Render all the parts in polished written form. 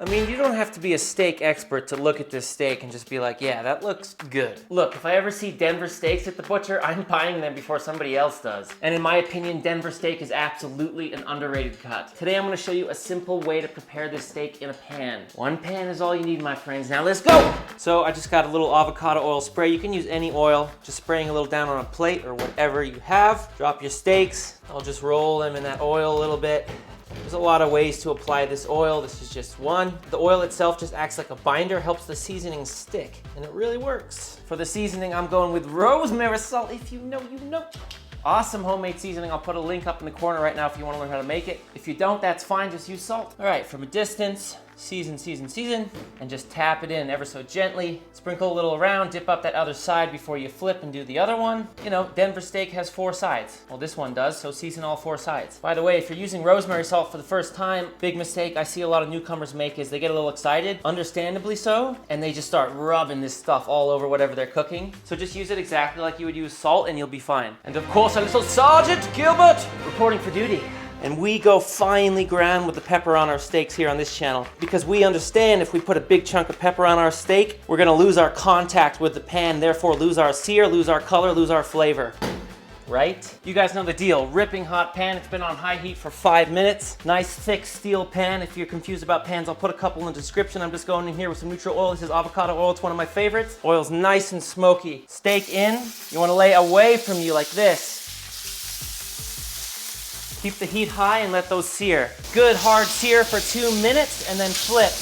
I mean, you don't have to be a steak expert to look at this steak and just be like, yeah, that looks good. Look, if I ever see Denver steaks at the butcher, I'm buying them before somebody else does. And in my opinion, Denver steak is absolutely an underrated cut. Today I'm gonna show you a simple way to prepare this steak in a pan. One pan is all you need, my friends. Now let's go! So I just got a little avocado oil spray. You can use any oil, just spraying a little down on a plate or whatever you have. Drop your steaks. I'll just roll them in that oil a little bit. There's a lot of ways to apply this oil. This is just one. The oil itself just acts like a binder, helps the seasoning stick, and it really works. For the seasoning, I'm going with rosemary salt. If you know, you know. Awesome homemade seasoning. I'll put a link up in the corner right now if you want to learn how to make it. If you don't, that's fine, just use salt. All right, from a distance, season, and just tap it in ever so gently. Sprinkle a little around, dip up that other side before you flip and do the other one. You know, Denver steak has 4 sides. Well, this one does, so season all 4 sides. By the way, if you're using rosemary salt for the first time, big mistake I see a lot of newcomers make is they get a little excited, understandably so, and they just start rubbing this stuff all over whatever they're cooking. So just use it exactly like you would use salt and you'll be fine. And of course, a little Sergeant Gilbert reporting for duty. And we go finely ground with the pepper on our steaks here on this channel because we understand if we put a big chunk of pepper on our steak, we're gonna lose our contact with the pan, therefore lose our sear, lose our color, lose our flavor. Right? You guys know the deal. Ripping hot pan. It's been on high heat for 5 minutes. Nice thick steel pan. If you're confused about pans, I'll put a couple in the description. I'm just going in here with some neutral oil. This is avocado oil. It's one of my favorites. Oil's nice and smoky. Steak in. You want to lay away from you like this. Keep the heat high and let those sear. Good hard sear for 2 minutes and then flip.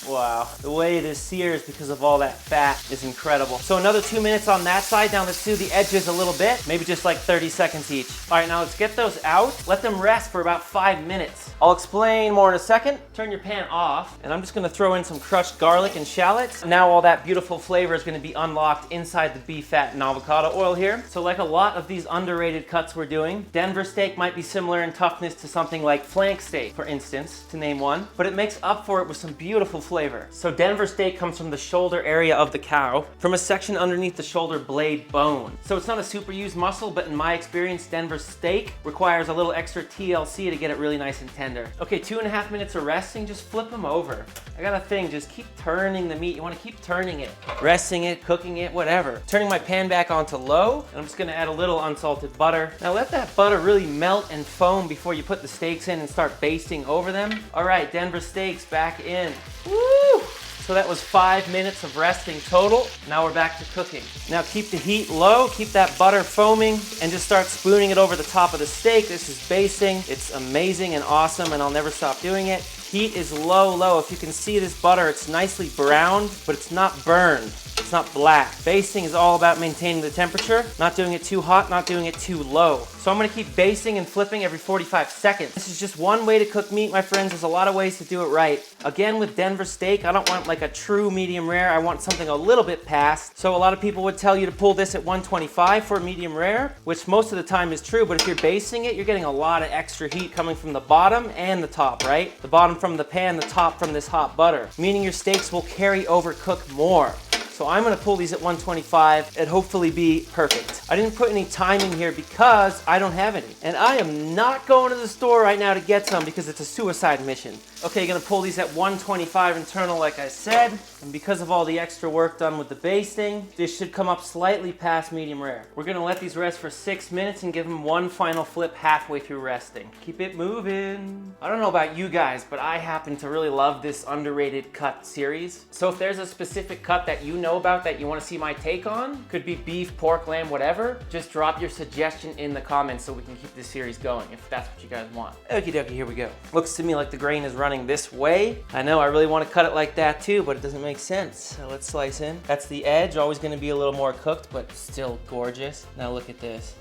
Wow, the way this sears because of all that fat is incredible. So another 2 minutes on that side. Now let's do the edges a little bit, maybe just like 30 seconds each. All right, now let's get those out. Let them rest for about 5 minutes. I'll explain more in a second. Turn your pan off, and I'm just gonna throw in some crushed garlic and shallots. Now all that beautiful flavor is gonna be unlocked inside the beef fat and avocado oil here. So like a lot of these underrated cuts we're doing, Denver steak might be similar in toughness to something like flank steak, for instance, to name one, but it makes up for it with some beautiful flavor. So Denver steak comes from the shoulder area of the cow, from a section underneath the shoulder blade bone. So it's not a super used muscle, but in my experience, Denver steak requires a little extra TLC to get it really nice and tender. Okay, 2.5 minutes of resting, just flip them over. I got a thing, just keep turning the meat. You wanna keep turning it, resting it, cooking it, whatever. Turning my pan back onto low, and I'm just gonna add a little unsalted butter. Now let that butter really melt and foam before you put the steaks in and start basting over them. All right, Denver steaks back in. Woo! So that was 5 minutes of resting total. Now we're back to cooking. Now keep the heat low, keep that butter foaming, and just start spooning it over the top of the steak. This is basting. It's amazing and awesome, and I'll never stop doing it. Heat is low, low. If you can see this butter, it's nicely browned, but it's not burned. It's not black. Basting is all about maintaining the temperature, not doing it too hot, not doing it too low. So I'm gonna keep basting and flipping every 45 seconds. This is just one way to cook meat, my friends. There's a lot of ways to do it right. Again, with Denver steak, I don't want like a true medium rare. I want something a little bit past. So a lot of people would tell you to pull this at 125 for a medium rare, which most of the time is true, but if you're basting it, you're getting a lot of extra heat coming from the bottom and the top, right? The bottom from the pan, the top from this hot butter, meaning your steaks will carry over cook more. So I'm gonna pull these at 125 and hopefully be perfect. I didn't put any time in here because I don't have any. And I am not going to the store right now to get some because it's a suicide mission. Okay, you're gonna pull these at 125 internal like I said. And because of all the extra work done with the basting, this should come up slightly past medium rare. We're gonna let these rest for 6 minutes and give them one final flip halfway through resting. Keep it moving. I don't know about you guys, but I happen to really love this underrated cut series. So if there's a specific cut that you know about that you want to see my take on, could be beef, pork, lamb, whatever, just drop your suggestion in the comments so we can keep this series going if that's what you guys want. Okie dokie, here we go. Looks to me like the grain is running this way. I know I really want to cut it like that too, but it doesn't make sense. So let's slice in. That's the edge, always going to be a little more cooked, but still gorgeous. Now look at this.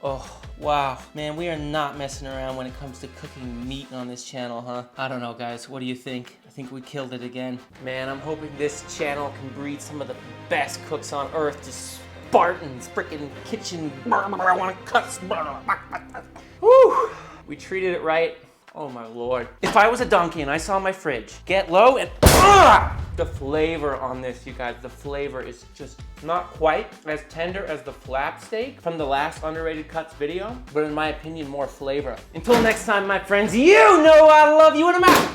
Oh, wow. Man, we are not messing around when it comes to cooking meat on this channel, huh? I don't know, guys. What do you think? I think we killed it again. Man, I'm hoping this channel can breed some of the best cooks on earth. Just Spartans, freaking kitchen. I want to cuss. Woo! We treated it right. Oh my Lord. If I was a donkey and I saw my fridge, get low and the flavor on this, you guys, the flavor is just not quite as tender as the flap steak from the last underrated cuts video, but in my opinion, more flavor. Until next time, my friends, you know I love you and I'm out.